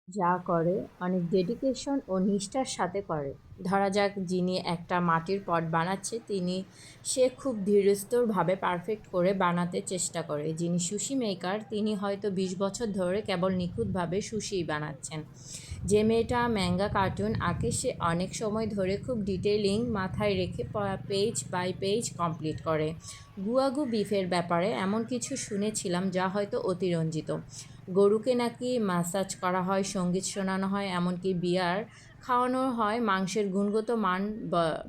যা করে অনেক ডেডিকেশন ও নিষ্ঠার সাথে করে। ধরা যাক যিনি একটা মাটির পট বানাচ্ছে সে খুব ধীরস্থিরভাবে পারফেক্ট করে বানাতে চেষ্টা করে। যিনি সুশি মেকার তিনি হয়তো 20 বছর ধরে কেবল নিখুঁতভাবে সুশিই বানাচ্ছেন। যে মেয়েটা ম্যাঙ্গা কার্টুন আঁকে সে অনেক সময় ধরে খুব ডিটেইলিং মাথায় রেখে পেজ বাই পেজ কমপ্লিট করে। গুয়াগু বিফের ব্যাপারে এমন কিছু শুনেছিলাম যা হয়তো অতিরঞ্জিত। গরুকে নাকি ম্যাসাজ করা হয়, সঙ্গীত শোনানো হয়, এমনকি বিয়ার খাওয়ানো হয় মাংসের গুণগত মান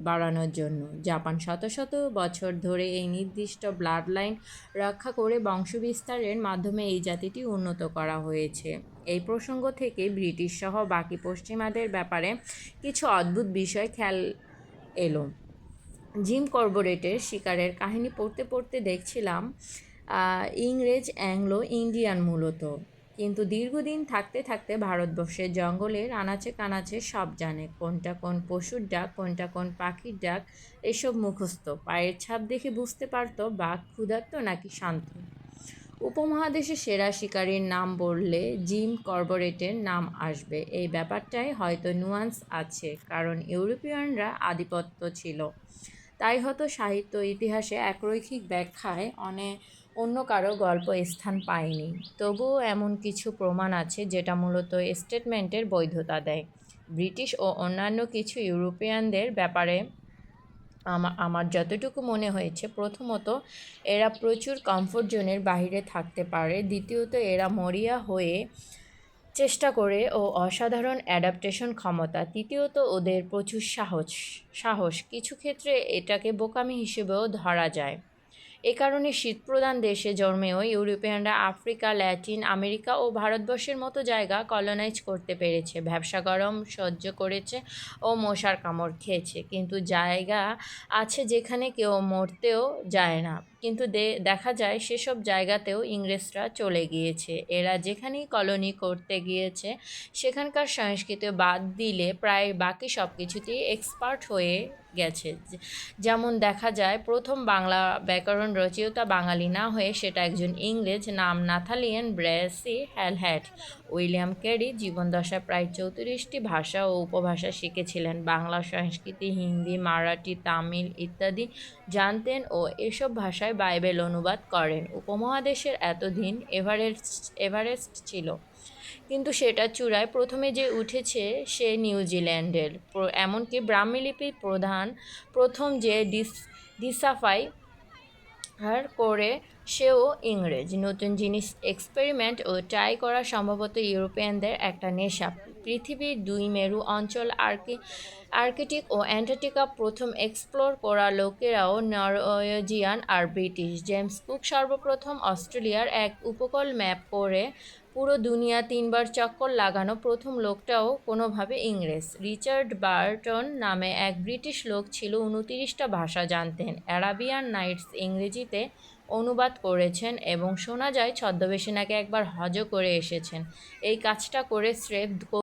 বাড়ানোর জন্য। জাপান শত শত বছর ধরে এই নির্দিষ্ট ব্লাড লাইন রক্ষা করে বংশবিস্তারের মাধ্যমে এই জাতিটি উন্নত করা হয়েছে। এই প্রসঙ্গ থেকে ব্রিটিশ সহ বাকি পশ্চিমাদের ব্যাপারে কিছু অদ্ভুত বিষয় খেয়াল এলো। জিম করবেটের শিকারের কাহিনী পড়তে পড়তে দেখছিলাম ইংরেজ অ্যাংলো ইন্ডিয়ান মূলত, কিন্তু দীর্ঘদিন থাকতে থাকতে ভারতবর্ষের জঙ্গলের আনাচে কানাচে সব জানে। কোনটা কোন পশুর ডাক, কোনটা কোন পাখির ডাক, এসব মুখস্থ। পায়ের ছাপ দেখে বুঝতে পারতো বাঘ ক্ষুধার্ত নাকি শান্ত। উপমহাদেশে সেরা শিকারীর নাম বললে জিম করবেটের নাম আসবে। এই ব্যাপারটায় হয়তো নুয়ান্স আছে, কারণ ইউরোপিয়ানরা আধিপত্য ছিল, তাই হয়তো সাহিত্য ইতিহাসে একরৈখিক ব্যাখ্যায় অন্য কারো গল্প স্থান পায়নি। তবুও এমন কিছু প্রমাণ আছে যেটা মূলত স্টেটমেন্টের বৈধতা দেয়। ব্রিটিশ ও অন্যান্য কিছু ইউরোপিয়ানদের ব্যাপারে আমার যতটুকু মনে হয়েছে, প্রথমত এরা প্রচুর কমফোর্ট জোনের বাইরে থাকতে পারে, দ্বিতীয়ত এরা মরিয়া হয়ে চেষ্টা করে ও অসাধারণ অ্যাডাপ্টেশন ক্ষমতা, তৃতীয়ত ওদের প্রচুর সাহস কিছু ক্ষেত্রে এটাকে বোকামি হিসেবেও ধরা যায়। এ কারণে শীতপ্রধান দেশে জন্মেও ইউরোপিয়ানরা আফ্রিকা, ল্যাটিন আমেরিকা ও ভারতবর্ষের মতো জায়গা কলোনাইজ করতে পেরেছে, ভ্যাপসা গরম সহ্য করেছে ও মশার কামড় খেয়েছে। কিন্তু জায়গা আছে যেখানে কেউ মরতেও যায় না, কিন্তু দেখা যায় সেসব জায়গাতেও ইংরেজরা চলে গিয়েছে। এরা যেখানেই কলোনি করতে গিয়েছে সেখানকার সংস্কৃতি বাদ দিলে প্রায় বাকি সব কিছুতেই এক্সপার্ট হয়ে গেছে। যেমন দেখা যায় প্রথম বাংলা ব্যাকরণ রচয়িতা বাঙালি না হয়ে সেটা একজন ইংরেজ, নাম নাথালিয়ান ব্রেসি হ্যালহ্যাট। উইলিয়াম ক্যারি জীবনদশায় প্রায় 34টি ভাষা ও উপভাষা শিখেছিলেন। বাংলা, সংস্কৃত, হিন্দি, মারাঠি, তামিল ইত্যাদি জানতেন ও এসব ভাষায় বাইবেল অনুবাদ করেন। উপমহাদেশের এতদিন এভারেস্ট ছিল, কিন্তু সেটা চূড়ায় প্রথমে যে উঠেছে সে নিউজিল্যান্ডের। এমনকি ব্রাহ্মী লিপি প্রথম যে ডিসাফাই করে সেও ইংরেজ। নতুন জিনিস এক্সপেরিমেন্ট ও ট্রাই করা সম্ভবত ইউরোপিয়ানদের একটা নেশা। পৃথিবীর 2 মেরু অঞ্চল আর্কটিক ও অ্যান্টার্কটিকা প্রথম এক্সপ্লোর করা লোকেরাও নরওয়েজিয়ান আর ব্রিটিশ। জেমস কুক সর্বপ্রথম অস্ট্রেলিয়ার এক উপকূল ম্যাপ করে পুরো দুনিয়া 3বার চক্কর লাগানো প্রথম লোকটাও কোনোভাবে ইংরেজ। রিচার্ড বার্টন নামে এক ব্রিটিশ লোক ছিল, 29টা ভাষা জানতেন। অ্যারাবিয়ান নাইটস ইংরেজিতে অনুবাদ করেছেন এবং শোনা যায় ছদ্মবেশে নাকি একবার হজও করে এসেছেন। এই কাজটা করে স্রেফ